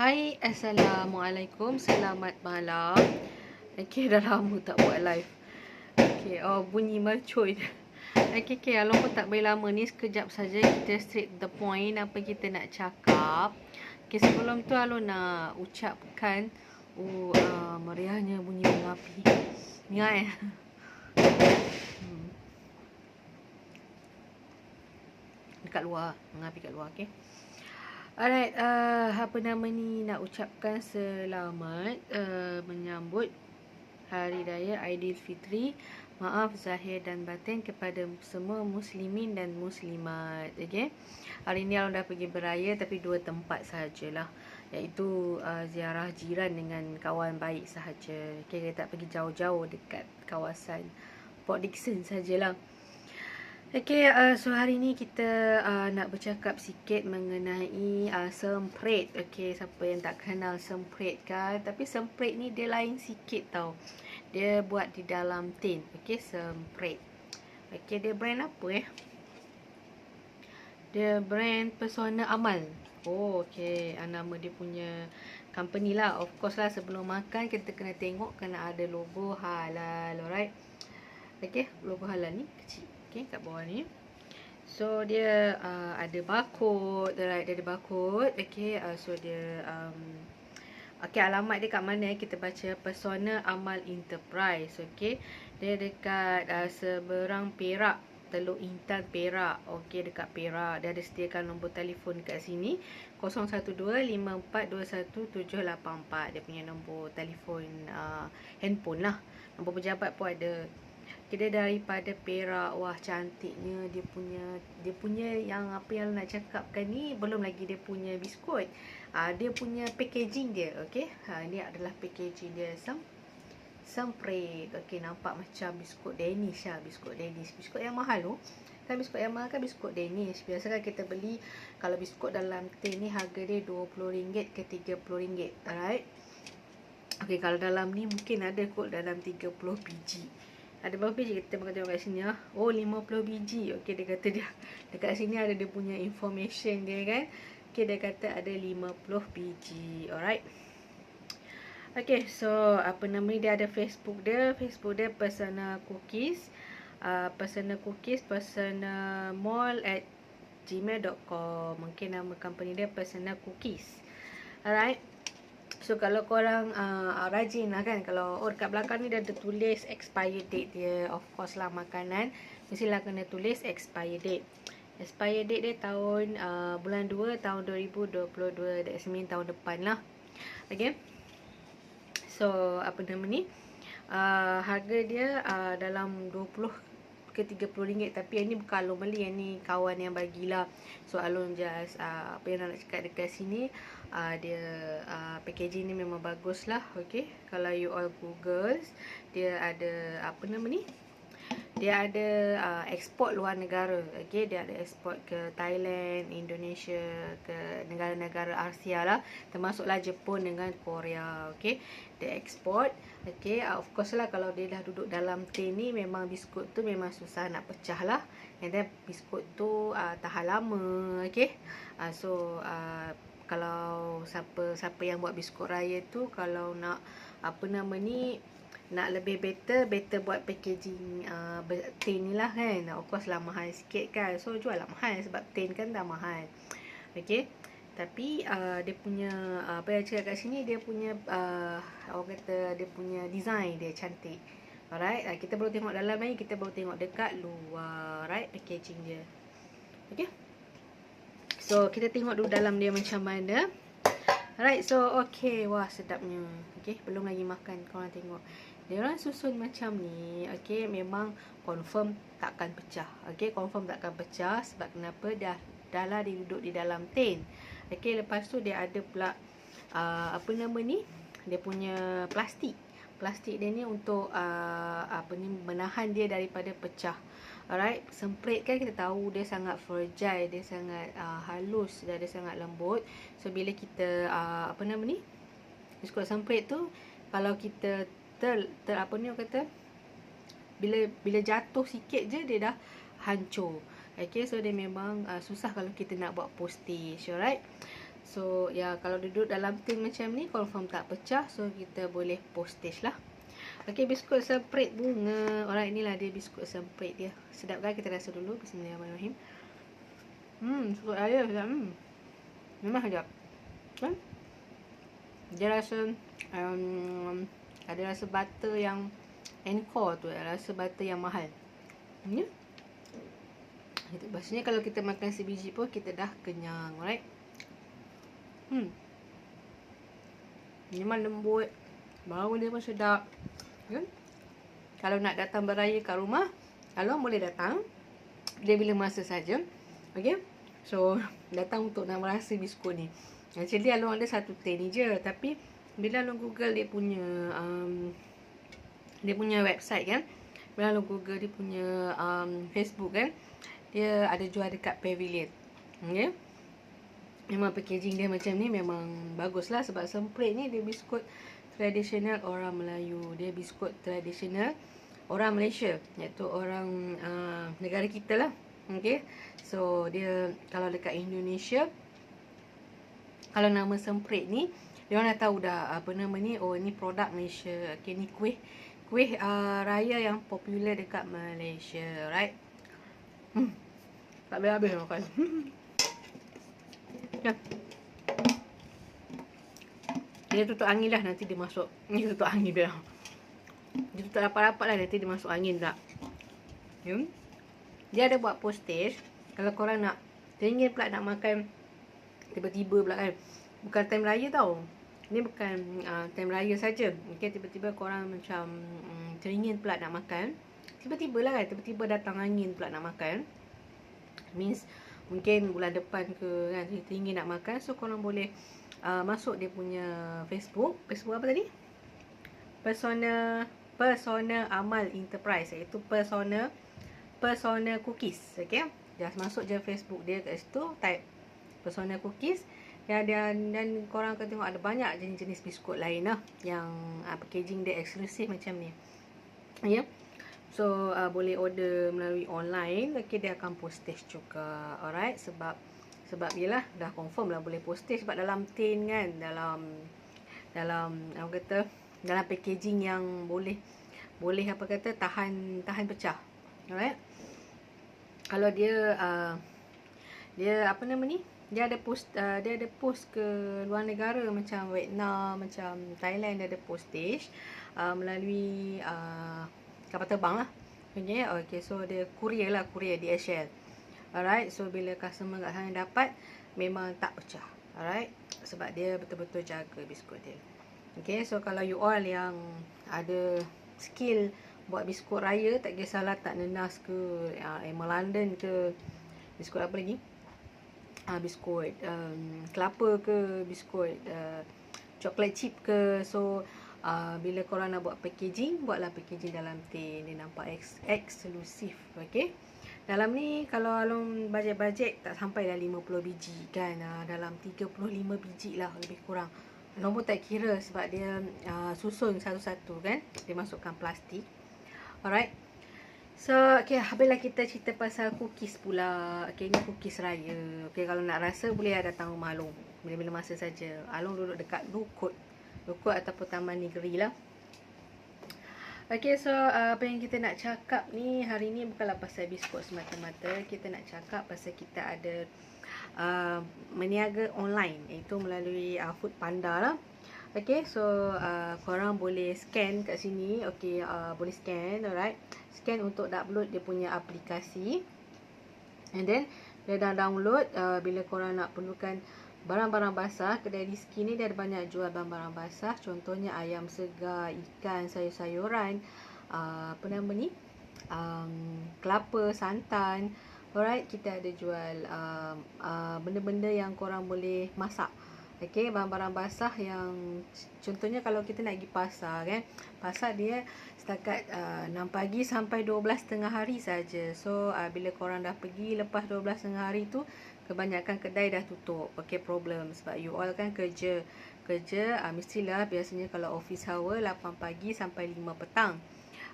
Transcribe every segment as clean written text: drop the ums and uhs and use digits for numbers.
Hai, Assalamualaikum, selamat malam. Okay, dah lama tak buat live. Okay, oh bunyi mercui. Okay, Along pun tak boleh lama ni, sekejap saja kita straight to the point apa kita nak cakap. Okay, sebelum tu Along nak ucapkan meriahnya bunyi mengapi. Ingat dekat luar, mengapi kat luar, okay. Alright, apa nama ni, nak ucapkan selamat menyambut Hari Raya Aidilfitri. Maaf zahir dan batin kepada semua muslimin dan muslimat. Okay, hari ni Along dah pergi beraya tapi 2 tempat sahajalah, iaitu ziarah jiran dengan kawan baik sahaja. Okay, kita tak pergi jauh-jauh dekat kawasan Port Dickson sajalah. Okay, so hari ni kita nak bercakap sikit mengenai semprit. Okay, siapa yang tak kenal semprit kan? Tapi semprit ni dia lain sikit tau. Dia buat di dalam tin. Okay, semprit. Okay, dia brand apa Dia brand Pesona Amal. Oh, okay. Nama dia punya company lah. Of course lah, sebelum makan kita kena tengok, kena ada logo halal. Alright. Okay, logo halal ni kecil. Okay, kat bawah ni. So dia ada barcode, right? Dia ada barcode. Okay, so dia okay, alamat dia kat mana? Kita baca Pesona Amal Enterprise. Okay, dia dekat Seberang Perak, Teluk Intan Perak. Okay, dekat Perak. Dia ada sediakan nombor telefon kat sini, 012-5421-784. Dia punya nombor telefon handphone lah. Nombor pejabat pun ada. Kita daripada Perak. Wah, cantiknya dia punya yang apa yang nak cakapkan ni. Belum lagi dia punya biskut. Dia punya packaging dia. Okey, ini adalah packaging dia. Semprit. Okey, nampak macam biskut Danish lah. Biskut Danish, biskut yang mahal tu. Kan biskut yang mahal kan biskut Danish. Biasa kan kita beli, kalau biskut dalam tin ni harga dia RM20 ke RM30. Alright. Okey, kalau dalam ni mungkin ada kot dalam 30 biji. Ada berapa biji? Kita bakal tengok kat sini lah. Oh, 50 biji. Okey, dia kata dia dekat sini ada dia punya information dia kan. Okey, dia kata ada 50 biji. Alright. Okey, so apa nama ni, dia ada Facebook dia. Facebook dia Pesona Cookies. Pesona Cookies, Pesona Mall at gmail.com. Mungkin nama company dia Pesona Cookies. Alright. So kalau korang rajin lah kan, kalau dekat belakang ni dia ada tulis expiry date dia. Of course lah, makanan mestilah kena tulis expiry date. Expiry date dia tahun bulan 2 tahun 2022. That's mean tahun depan lah. Okay, so apa nama ni, harga dia dalam 20 ke RM30. Tapi yang ni bukan Along beli, yang ni kawan yang bagilah. So Along just apa yang nak cakap dekat sini, dia packaging ni memang bagus lah. Okay, kalau you all Google, dia ada apa nama ni, dia ada ekspor luar negara. Okay, dia ada ekspor ke Thailand, Indonesia, ke negara-negara Asia lah, termasuklah Jepun dengan Korea. Okay, dia ekspor. Okay, of course lah, kalau dia dah duduk dalam tin ni, memang biskut tu memang susah nak pecah lah. And then biskut tu tahan lama. Okay, so kalau siapa yang buat biskut raya tu, kalau nak apa nama ni, nak lebih better buat packaging tin ni lah kan. Of course lah mahal sikit kan, so jual lah mahal sebab tin kan dah mahal. Okay, tapi dia punya apa yang cakap kat sini, dia punya orang kata dia punya design dia cantik. Alright, kita baru tengok dalam ni, kita baru tengok dekat luar. Right, packaging dia. Okay, so kita tengok dulu dalam dia macam mana. Alright, so okay, wah sedapnya. Okay, belum lagi makan, korang tengok. Dia orang susun macam ni. Okay, memang confirm takkan pecah. Okay, confirm takkan pecah. Sebab kenapa? Dah lah dia duduk di dalam tin. Okay, lepas tu dia ada pula apa nama ni, dia punya plastik. Plastik dia ni untuk apa ni, menahan dia daripada pecah. Alright, semprit kan kita tahu dia sangat fragile, dia sangat halus, dia sangat lembut. So bila kita apa nama ni, biskut semprit tu, kalau kita apa ni orang kata, bila jatuh sikit je dia dah hancur. Okay, so dia memang susah kalau kita nak buat postage. Alright, So ya, kalau duduk dalam tin macam ni confirm tak pecah. So kita boleh postage lah. Okey, biskut semprit bunga. Alright, inilah dia biskut semprit dia. Sedap kan? Kita rasa dulu. Bismillahirrahmanirrahim. Biskut raya sedap. Memang sedap. Kan? Dia rasa ada rasa butter yang encore tu, rasa butter yang mahal. Ya. Maksudnya kalau kita makan sebiji pun kita dah kenyang, right? Memang lembut. Bau dia pun sedap. Kan? Kalau nak datang beraya kat rumah, Along boleh datang. Dia bila masa saja. Okay? So, datang untuk nak merasa biskut ni. Actually, Along ada satu tin ni je. Tapi, bila Along Google dia punya website kan. Bila Along Google dia punya Facebook kan. Dia ada jual dekat Pavilion. Okay? Memang packaging dia macam ni memang bagus lah. Sebab semprit ni dia biskut tradisional orang Melayu. Dia biskut tradisional orang Malaysia, iaitu orang negara kita lah. Okay. So dia kalau dekat Indonesia, kalau nama semprit ni dia orang dah tahu dah apa nama ni. Oh, ni produk Malaysia. Okay, ni kuih raya yang popular dekat Malaysia, right? Tak habis-habis makan. Ya. Dia tutup angin lah, nanti dia masuk. Ni tutup angin dia. Dia tutup rapat-rapat lah, nanti dia masuk angin tak. Ya. Dia ada buat postage. Kalau korang nak teringin pula nak makan tiba-tiba pula kan. Bukan time raya tau. Ni bukan time raya saja. Okay, tiba-tiba korang macam teringin pula nak makan. Tiba-tiba lah kan, tiba-tiba datang angin pula nak makan. Means mungkin bulan depan ke kan, teringin nak makan. So korang boleh masuk dia punya Facebook apa tadi? Persona Amal Enterprise, iaitu Persona Cookies. Okay, just masuk je Facebook dia kat situ, type Persona Cookies. Dan korang akan tengok ada banyak jenis-jenis biskut lain lah yang packaging dia eksklusif macam ni. Ya. So boleh order melalui online. Okay, dia akan postage juga. Alright, sebab yelah dah confirm lah boleh postage. Sebab dalam tin kan, dalam apa kata, dalam packaging yang boleh apa kata tahan pecah. Alright. Kalau dia apa nama ni, dia ada post ke luar negara macam Vietnam, macam Thailand, dia ada postage melalui kapal terbang lah. Okay, so dia courier DHL. Alright, so bila customer kat sana dapat, memang tak pecah. Alright, sebab dia betul-betul jaga biskut dia. Okay, so kalau you all yang ada skill buat biskut raya, tak kisahlah tak nenas ke, Emma London ke, biskut apa lagi, biskut kelapa ke, biskut coklat chip ke. So bila korang nak buat packaging, buatlah packaging dalam tin. Dia nampak eksklusif. Okay, dalam ni kalau Along bajet tak sampai dah 50 biji kan, dalam 35 biji lah lebih kurang. Along pun tak kira sebab dia susun satu-satu kan, dia masukkan plastik. Alright, so okay, habislah kita cerita pasal cookies pula. Okay, ni cookies raya. Okay, kalau nak rasa boleh datang rumah Along bila-bila masa saja. Along duduk dekat Lukut ataupun Taman Negeri lah. Okay, so apa yang kita nak cakap ni hari ni bukanlah pasal biskut semata-mata. Kita nak cakap pasal kita ada meniaga online, iaitu melalui Food Panda lah. Okay, so korang boleh scan kat sini. Okay, boleh scan, alright. Scan untuk download dia punya aplikasi. And then dia dah download, bila korang nak perlukan barang-barang basah, kedai Rizky ni dia ada banyak jual barang-barang basah. Contohnya ayam segar, ikan, sayur-sayuran, apa nama ni, kelapa, santan. Alright, kita ada jual benda-benda yang korang boleh masak. Okay, barang-barang basah yang contohnya kalau kita nak pergi pasar kan, pasar dia setakat 6 pagi sampai 12.30 hari saja. So bila korang dah pergi lepas 12.30 hari tu, kebanyakan kedai dah tutup. Okay, problem sebab you all kan kerja mestilah biasanya kalau office hour 8 pagi sampai 5 petang.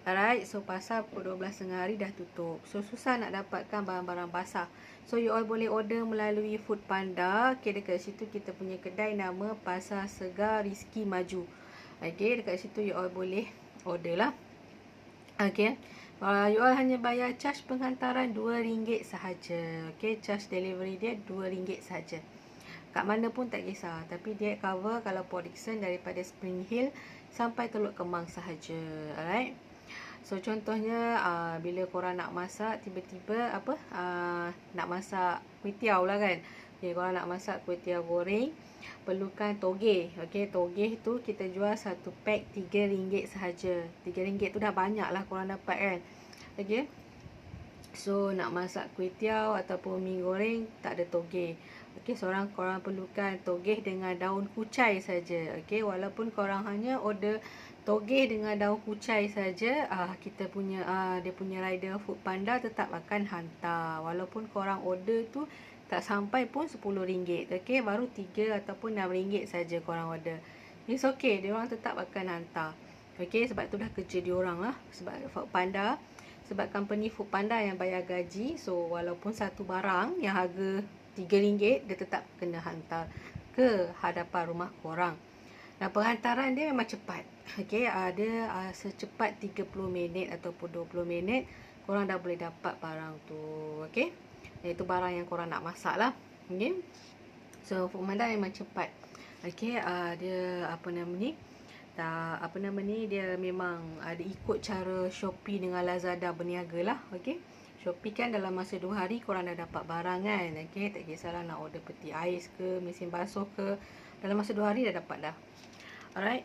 Alright, so pasal pukul 12 tengah hari dah tutup. So susah nak dapatkan barang-barang basah. So you all boleh order melalui Food Panda. Okay, dekat situ kita punya kedai nama Pasar Segar Rizki Maju. Okay, dekat situ you all boleh order lah. Okay, you all hanya bayar charge penghantaran RM2 sahaja. Okay, charge delivery dia RM2 sahaja. Kat mana pun tak kisah. Tapi dia cover kalau Port Dickson daripada Spring Hill sampai Teluk Kemang sahaja. Alright. So contohnya bila korang nak masak tiba-tiba nak masak kuih tiaw lah kan. Okay, korang nak masak kuih tiaw goreng, perlukan togeh. Okay, togeh tu kita jual satu pack RM3 sahaja. RM3 tu dah banyak lah korang dapat kan. Okay, so nak masak kuih tiaw ataupun mi goreng tak ada togeh. Okay, korang perlukan togeh dengan daun kucai saja. Okay, walaupun korang hanya order togeh dengan daun kucai saja, kita punya dia punya rider Food Panda tetap akan hantar. Walaupun korang order tu tak sampai pun RM10. Okay, baru RM3 ataupun RM6 saja korang order. It's okay, dia orang tetap akan hantar. Okay, sebab tu dah kerja dia orang lah. Sebab Food Panda, sebab company Food Panda yang bayar gaji. So walaupun satu barang yang harga RM3, dia tetap kena hantar ke hadapan rumah korang. Dan penghantaran dia memang cepat. Okay, ada secepat 30 minit ataupun 20 minit korang dah boleh dapat barang tu. Okay, iaitu barang yang korang nak masak lah. Okay, so Food Panda memang cepat. Okay, dia dia memang ada ikut cara Shopee dengan Lazada berniaga lah. Okay, Shopee kan dalam masa 2 hari korang dah dapat barang kan. Okay, tak kisahlah nak order peti ais ke, mesin basuh ke, dalam masa 2 hari dah dapat dah. Alright.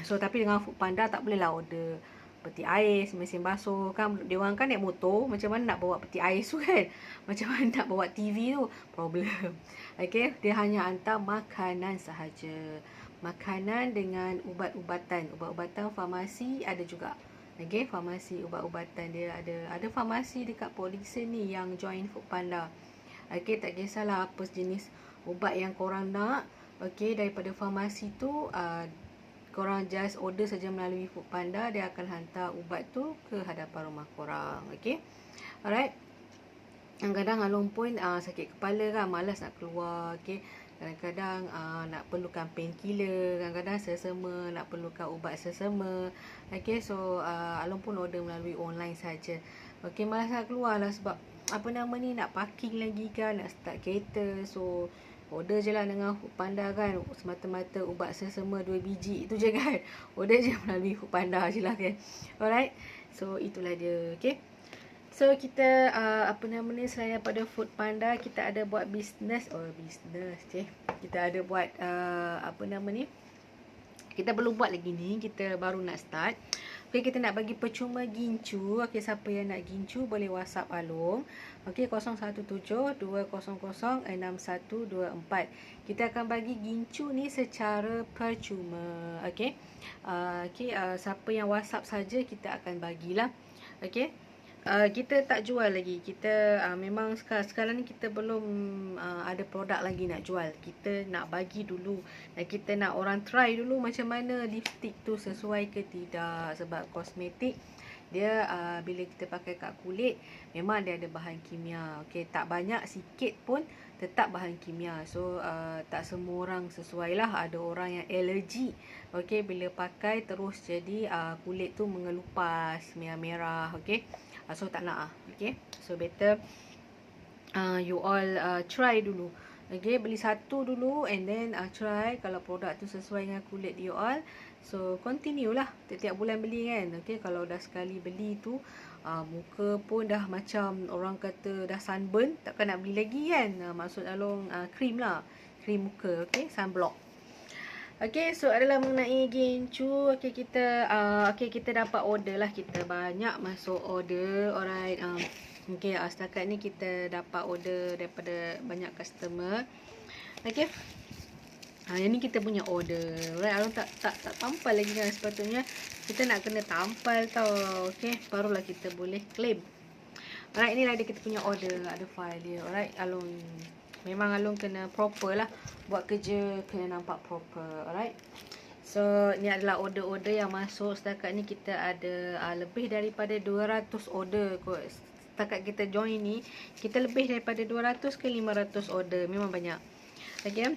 So tapi dengan Food Panda tak boleh lah order peti ais, mesin basuh kan. Dia orang kan naik motor, macam mana nak bawa peti ais tu kan. Macam mana nak bawa TV tu, problem. Okay, dia hanya hantar makanan sahaja. Makanan dengan ubat-ubatan. Ubat-ubatan farmasi ada juga. Okay, farmasi ubat-ubatan dia ada farmasi dekat Port Dickson ni yang join Food Panda. Okay, tak kisahlah apa jenis ubat yang korang nak. Okay, daripada farmasi tu korang just order saja melalui Food Panda, dia akan hantar ubat tu ke hadapan rumah korang. Okay, alright. Kadang-kadang Along pun sakit kepala kan, malas nak keluar. Okay, kadang-kadang nak perlukan painkiller, kadang-kadang sesama nak perlukan ubat sesama. Okay, so Along pun order melalui online saja. Okay, malas nak keluar lah sebab nak parking lagi kan, nak start kereta. So order je lah dengan Food Panda kan, semata-mata ubat sesama 2 biji itu je kan. Order je melalui Food Panda je lah kan. Alright, so itulah dia. Okay, so kita selain daripada Food Panda, kita ada buat bisnes. Kita ada buat kita belum buat lagi ni, kita baru nak start. Okay, kita nak bagi percuma gincu. Okay, siapa yang nak gincu boleh WhatsApp Along. Okay, 017-200-6124. Kita akan bagi gincu ni secara percuma. Okay, siapa yang WhatsApp saja kita akan bagilah. Okay, kita tak jual lagi. Kita memang sekarang ni kita belum ada produk lagi nak jual. Kita nak bagi dulu dan kita nak orang try dulu macam mana lipstick tu sesuai ke tidak. Sebab kosmetik dia bila kita pakai kat kulit memang dia ada bahan kimia. Okay, tak banyak, sikit pun tetap bahan kimia. So tak semua orang sesuai lah. Ada orang yang alergi. Okay, bila pakai terus jadi kulit tu mengelupas, merah-merah. Okay, so tak nak. Okay, so better you all try dulu. Okay, beli satu dulu and then try. Kalau produk tu sesuai dengan kulit you all, so continue lah tiap-tiap bulan beli kan. Okay, kalau dah sekali beli tu muka pun dah macam orang kata dah sunburn, takkan nak beli lagi kan. Maksud Along krim lah, krim muka. Okay, sunblock. Okay, so adalah mengenai gincu. Okay, kita dapat order lah. Kita banyak masuk order. Alright. Okay, setakat ni kita dapat order daripada banyak customer. Okay, yang ni kita punya order. Alright, Along tak tampal lagi kan. Sepatutnya kita nak kena tampal tau. Okay, barulah kita boleh claim. Alright, inilah dia kita punya order. Ada file dia. Alright, Memang Along kena proper lah. Buat kerja kena nampak proper. Alright, So ni adalah order-order yang masuk. Setakat ni kita ada lebih daripada 200 order kot. Setakat kita join ni, kita lebih daripada 200 ke 500 order. Memang banyak. Okay.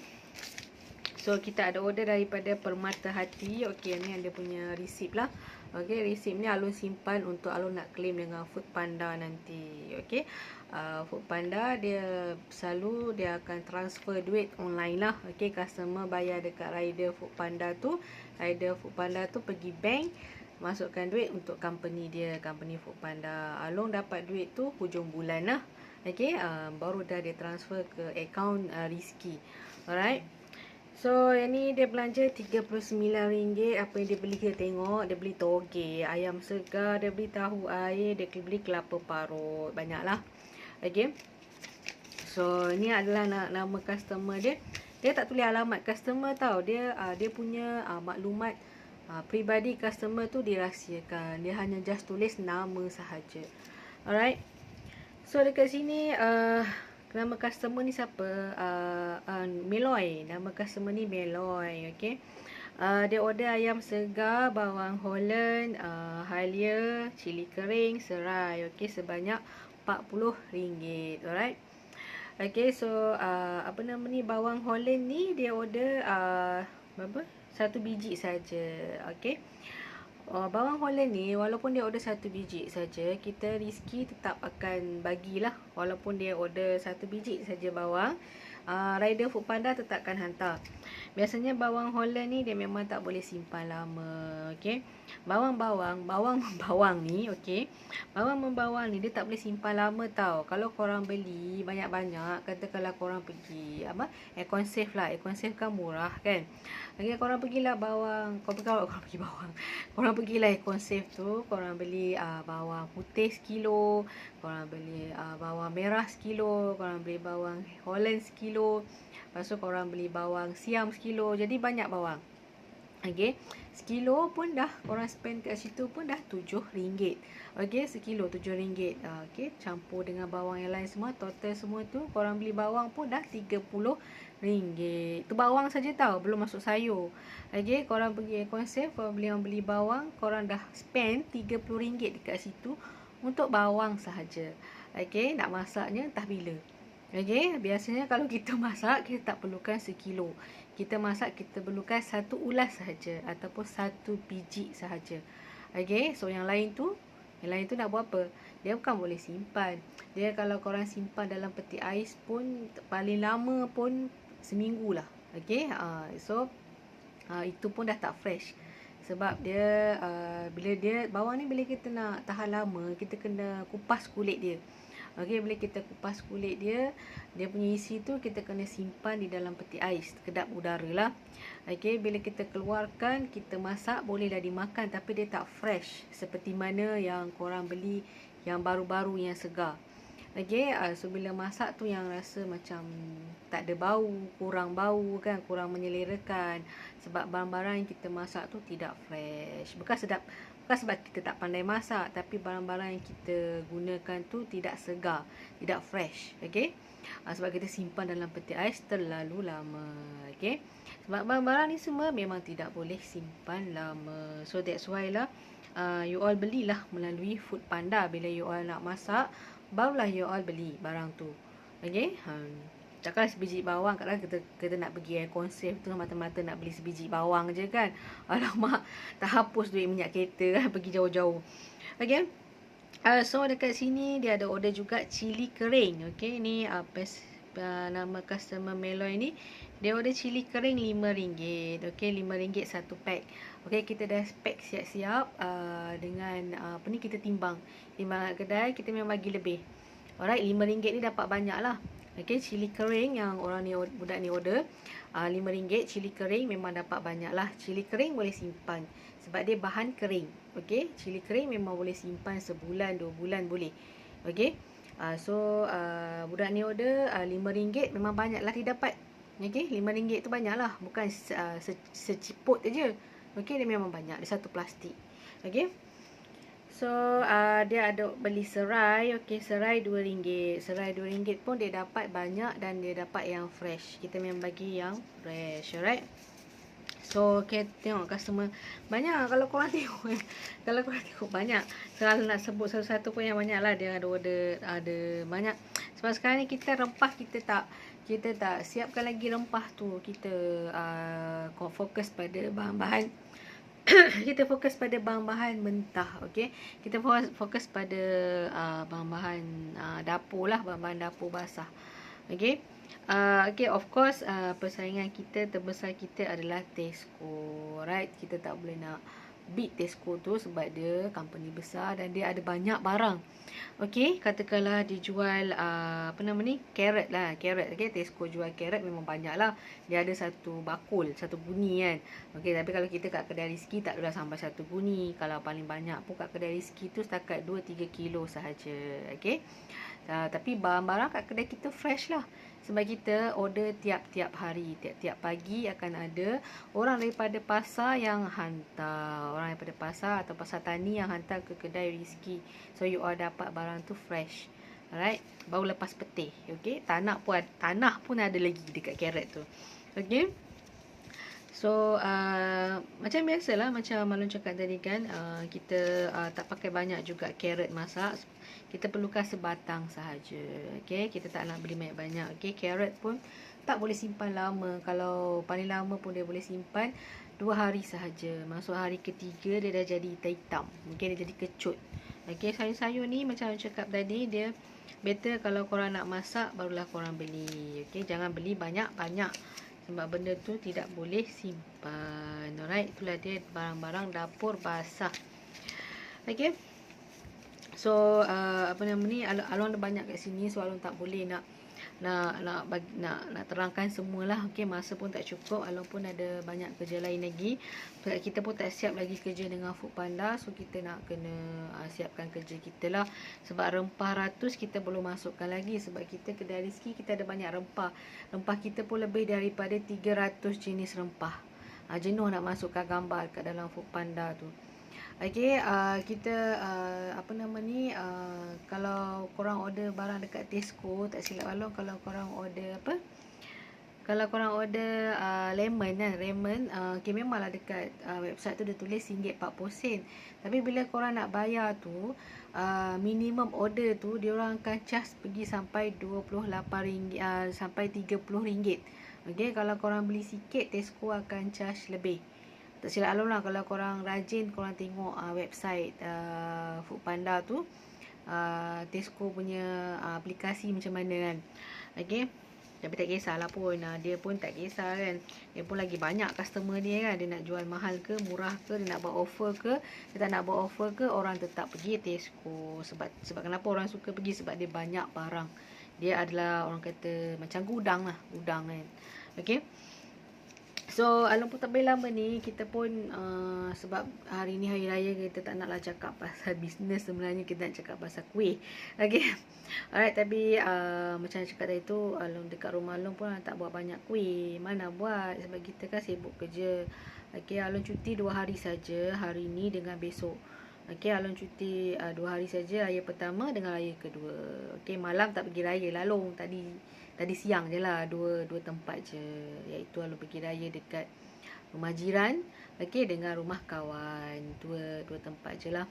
So kita ada order daripada Permata Hati. Okay, ni dia punya resip lah. Okay, resip ni Alun simpan untuk Alun nak claim dengan Foodpanda nanti. Okay, Foodpanda dia selalu dia akan transfer duit online lah. Okay, customer bayar dekat rider Foodpanda tu. Rider Foodpanda tu pergi bank, masukkan duit untuk company dia, company Foodpanda. Alun dapat duit tu hujung bulan lah. Okay, baru dah dia transfer ke account Rizky. Alright. So yang ni dia belanja RM39. Apa yang dia beli kita tengok. Dia beli toge, ayam segar, dia beli tahu air, dia beli kelapa parut. Banyak lah. Okay. So ni adalah nama customer dia. Dia tak tulis alamat customer tau. Dia punya maklumat peribadi customer tu dirahsiakan. Dia hanya just tulis nama sahaja. Alright. So dekat sini nama customer ni siapa? Meloy. Nama customer ni Meloy. Okay. Dia order ayam segar, bawang Holland, halia, cili kering, serai. Okay, sebanyak RM40. Alright. Okay, so apa nama ni, bawang Holland ni dia order berapa? 1 biji saja. Okay. Bawang Holland ni walaupun dia order 1 biji saja, kita Rizky tetap akan bagilah walaupun dia order 1 biji saja bawang. Rider Foodpanda tetap akan hantar. Biasanya bawang Holland ni dia memang tak boleh simpan lama. Okey. Bawang ni, okey. Bawang ni dia tak boleh simpan lama tau. Kalau korang beli banyak-banyak, katakanlah korang pergi Econ Safe lah. Econ Safe kan murah kan. Okey, korang pergilah korang pergilah Econ Safe tu, korang beli bawang putih sekilo, korang beli bawang merah sekilo, korang beli bawang Holland sekilo. Lepas tu korang beli bawang siam sekilo. Jadi banyak bawang. Okey. Sekilo pun dah korang spend kat situ pun dah RM7. Okey, sekilo RM7. Okey, campur dengan bawang yang lain semua, total semua tu korang beli bawang pun dah RM30. Tu bawang saja tau, belum masuk sayur. Okey, korang pergi Econ Safe, korang beli bawang, korang dah spend RM30 dekat situ untuk bawang sahaja. Okey, nak masaknya entah bila. Okey, biasanya kalau kita masak, kita tak perlukan sekilo. Kita masak, kita perlukan 1 ulas sahaja ataupun 1 biji sahaja. Okey, so yang lain tu nak buat apa? Dia bukan boleh simpan. Dia kalau korang simpan dalam peti ais pun paling lama pun seminggu lah. Okey, so itu pun dah tak fresh. Sebab dia bawang ni bila kita nak tahan lama, kita kena kupas kulit dia. Okey, bila kita kupas kulit dia, dia punya isi tu kita kena simpan di dalam peti ais, kedap udara lah. Okey, bila kita keluarkan, kita masak, boleh dah dimakan tapi dia tak fresh seperti mana yang korang beli yang baru-baru yang segar. Okey, so bila masak tu yang rasa macam tak ada bau, kurang bau kan, kurang menyelerakan sebab barang-barang yang kita masak tu tidak fresh. Bukan sebab kita tak pandai masak, tapi barang-barang yang kita gunakan tu tidak segar, tidak fresh. Okey. Sebab kita simpan dalam peti ais terlalu lama. Okey. Sebab barang-barang ni semua memang tidak boleh simpan lama. So that's why lah you all belilah melalui Foodpanda. Bila you all nak masak, barulah you all beli barang tu. Okey. Takkanlah sebiji bawang, kadang-kadang kita nak pergi Econ Safe tu mata-mata nak beli sebiji bawang je kan. Alamak, tak hapus duit minyak kereta kan, pergi jauh-jauh. Okey. So dekat sini dia ada order juga cili kering. Okey, ni nama customer Meloy ni, dia order cili kering RM5. Okey, RM5 satu pack. Okey, kita dah pack siap-siap dengan kita timbang kat kedai, kita memang bagi lebih. Alright, RM5 ni dapat banyak lah. Okey, cili kering yang budak ni order RM5. Cili kering memang dapat banyak lah. Cili kering boleh simpan sebab dia bahan kering. Okey, cili kering memang boleh simpan sebulan, 2 bulan boleh. Okey, so budak ni order RM5 memang banyak lah dia dapat. Okey, RM5 tu banyak lah, bukan seciput je. Okey, dia memang banyak, dia satu plastik. Okey. So dia ada beli serai. Okey, serai RM2. Serai RM2 pun dia dapat banyak dan dia dapat yang fresh. Kita memang bagi yang fresh, alright. So okay, tengok customer banyak. Kalau korang tengok kalau korang tengok banyak, kalau nak sebut satu-satu pun yang banyak lah. Dia ada order, ada banyak. Sebab sekarang ni kita rempah kita tak siapkan lagi rempah tu. Kita fokus pada bahan-bahan kita fokus pada bahan-bahan mentah. Okay, kita fokus pada bahan-bahan dapur lah, bahan-bahan dapur basah. Okay. Okay, of course persaingan kita terbesar kita adalah Tesco, right? Kita tak boleh nak beat Tesco tu sebab dia company besar dan dia ada banyak barang. Okay, katakanlah dia jual apa nama ni, carrot lah, carrot. Okay, Tesco jual carrot memang banyak lah. Dia ada satu bakul, satu guni kan. Okay, tapi kalau kita kat kedai Rizky tak adalah sampai satu guni. Kalau paling banyak pun kat kedai Rizky tu setakat 2-3 kilo sahaja. Okay, tapi barang-barang kat kedai kita fresh lah. Sebab kita order tiap-tiap hari, tiap-tiap pagi akan ada orang daripada pasar yang hantar, orang daripada pasar atau pasar tani yang hantar ke kedai Rizky. So you all dapat barang tu fresh. Alright, baru lepas petih. Okay, tanah pun ada lagi dekat carrot tu. Okay. So macam biasalah, macam Malun cakap tadi kan, kita tak pakai banyak juga carrot masak. Kita perlukan sebatang sahaja. Okay, kita tak nak beli banyak-banyak. Okay, carrot pun tak boleh simpan lama. Kalau paling lama pun dia boleh simpan 2 hari sahaja. Masuk hari ketiga dia dah jadi hitam. Okay, dia jadi kecut. Okay, sayur-sayur ni macam cakap tadi, dia better kalau korang nak masak barulah korang beli. Okay, jangan beli banyak-banyak sebab benda tu tidak boleh simpan. Alright, itulah dia barang-barang dapur basah. Okay. So apa nama ni, Alon ada banyak kat sini, so Alon tak boleh nak terangkan semualah. Okey, masa pun tak cukup. Alon pun ada banyak kerja lain lagi. Kita pun tak siap lagi kerja dengan Foodpanda, so kita nak kena siapkan kerja kita lah. Sebab rempah ratus kita belum masukkan lagi. Sebab kita kedai Rizky kita ada banyak rempah. Rempah kita pun lebih daripada 300 jenis rempah. Jenuh nak masukkan gambar kat dalam Foodpanda tu. Okay, kita apa nama ni, kalau korang order barang dekat Tesco, tak silap Along, kalau korang order apa, kalau korang order lemon kan, lemon, okay, memanglah dekat website tu dia tulis RM1.40. Tapi bila korang nak bayar tu, minimum order tu diorang akan charge pergi sampai RM28 sampai RM30. Okay, kalau korang beli sikit, Tesco akan charge lebih. Tak silap Alom lah, kalau korang rajin korang tengok website Foodpanda tu, Tesco punya aplikasi macam mana kan. Okay, tapi tak kisahlah pun, dia pun tak kisah kan. Dia pun lagi banyak customer dia kan. Dia nak jual mahal ke, murah ke, dia nak buat offer ke, dia tak nak buat offer ke, orang tetap pergi Tesco. Sebab kenapa orang suka pergi? Sebab dia banyak barang. Dia adalah orang kata macam gudang lah, gudang kan. Okay. So Along pun tak boleh lama ni. Kita pun sebab hari ni hari raya, kita tak naklah cakap pasal bisnes. Sebenarnya kita nak cakap pasal kuih. Okay. Alright, tapi macam cakap tadi tu, Along dekat rumah Along pun tak buat banyak kuih. Mana buat, sebab kita kan sibuk kerja. Okay, Along cuti 2 hari saja, hari ni dengan besok. Okay, Along cuti 2 hari saja, raya pertama dengan raya kedua. Okay, malam tak pergi raya lah Along. Tadi siang je lah, dua tempat je. Iaitu Along pergi raya dekat rumah jiran, okay, dengan rumah kawan. Dua tempat je lah.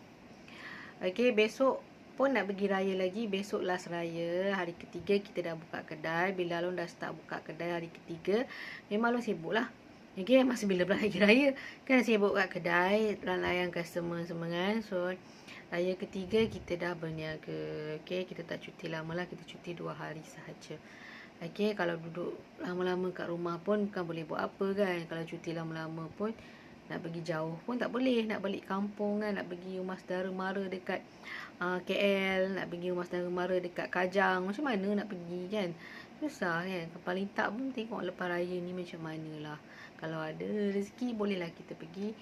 Okay, besok pun nak pergi raya lagi. Besok last raya, hari ketiga kita dah buka kedai. Bila Along dah start buka kedai hari ketiga, memang Along sibuk lah. Okay, masa bila lagi raya kan sibuk kat kedai, layan customer semua kan. So raya ketiga kita dah berniaga. Okay, kita tak cuti lama lah, kita cuti 2 hari sahaja. Okay, kalau duduk lama-lama kat rumah pun bukan boleh buat apa kan. Kalau cuti lama-lama pun nak pergi jauh pun tak boleh. Nak balik kampung kan, nak pergi rumah saudara mara dekat KL, nak pergi rumah saudara mara dekat Kajang. Macam mana nak pergi kan? Susah kan. Paling tak pun tengok lepas raya ni macam mana lah. Kalau ada rezeki bolehlah kita pergi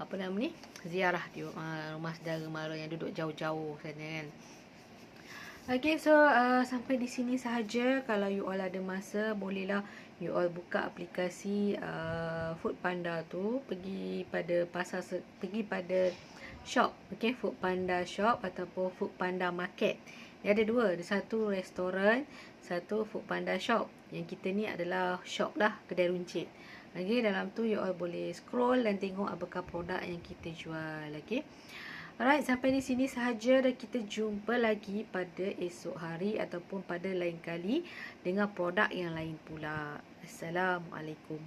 apa nama ni, ziarah di rumah saudara mara yang duduk jauh-jauh sana kan. Okay, so sampai di sini sahaja. Kalau you all ada masa, bolehlah you all buka aplikasi Foodpanda tu, pergi pada pergi pada shop, okay, Foodpanda shop ataupun Foodpanda market. Dia ada dua, ada satu restoran, satu Foodpanda shop. Yang kita ni adalah shop lah, kedai runcit. Okay, dalam tu you all boleh scroll dan tengok apakah produk yang kita jual. Okay. Alright, sampai di sini sahaja dan kita jumpa lagi pada esok hari ataupun pada lain kali dengan produk yang lain pula. Assalamualaikum.